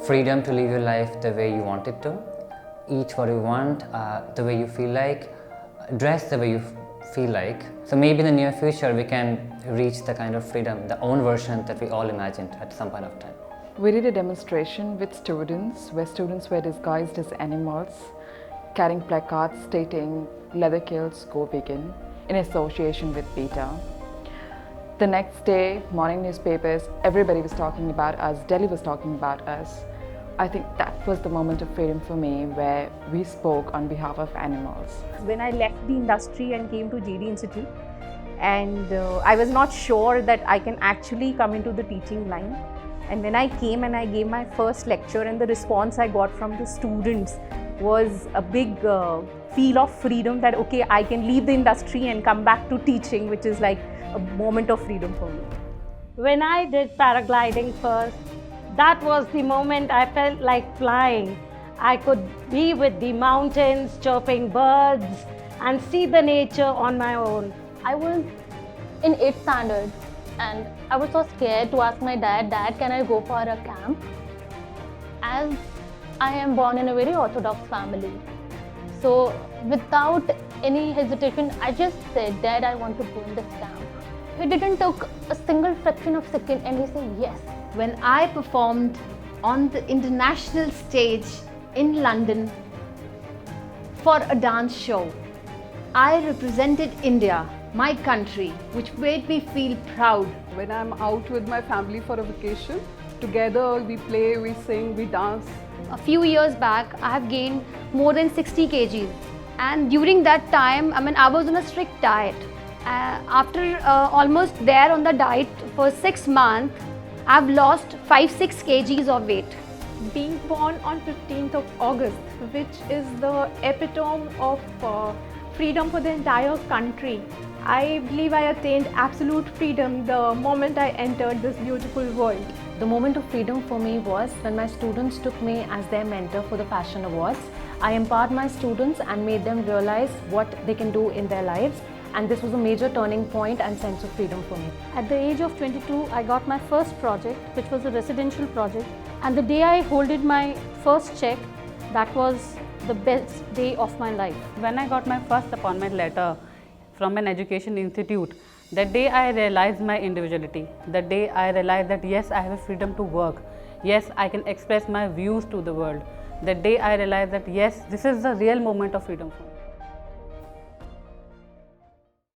Freedom to live your life the way you want it to, eat what you want, the way you feel like, dress the way you feel like. So maybe in the near future we can reach the kind of freedom, the own version that we all imagined at some point of time. We did a demonstration with students where students were disguised as animals, carrying placards stating "Leather kills, go vegan" in association with PETA. The next day, morning newspapers, everybody was talking about us, Delhi was talking about us. I think that was the moment of freedom for me where we spoke on behalf of animals. When I left the industry and came to GD Institute, and I was not sure that I can actually come into the teaching line. And when I came and I gave my first lecture, and the response I got from the students was a big feel of freedom that okay, I can leave the industry and come back to teaching, which is like a moment of freedom for me. When I did paragliding first, that was the moment I felt like flying. I could be with the mountains, chirping birds, and see the nature on my own. I was in 8th standard and I was so scared to ask my dad, can I go for a camp? As I am born in a very orthodox family. So without any hesitation, I just said, Dad, I want to go in this camp. He didn't take a single fraction of a second and he said yes. When I performed on the international stage in London for a dance show, I represented India, my country, which made me feel proud. When I'm out with my family for a vacation, together we play, we sing, we dance. A few years back, I have gained more than 60 kgs. And during that time, I was on a strict diet. After almost there on the diet for 6 months, I've lost 5-6 kgs of weight. Being born on 15th of August, which is the epitome of freedom for the entire country. I believe I attained absolute freedom the moment I entered this beautiful world. The moment of freedom for me was when my students took me as their mentor for the Fashion Awards. I empowered my students and made them realize what they can do in their lives, and this was a major turning point and sense of freedom for me. At the age of 22, I got my first project, which was a residential project. And the day I holded my first check, that was the best day of my life. When I got my first appointment letter from an education institute, that day I realized my individuality. That day I realized that yes, I have a freedom to work. Yes, I can express my views to the world. That day I realized that yes, this is the real moment of freedom for me.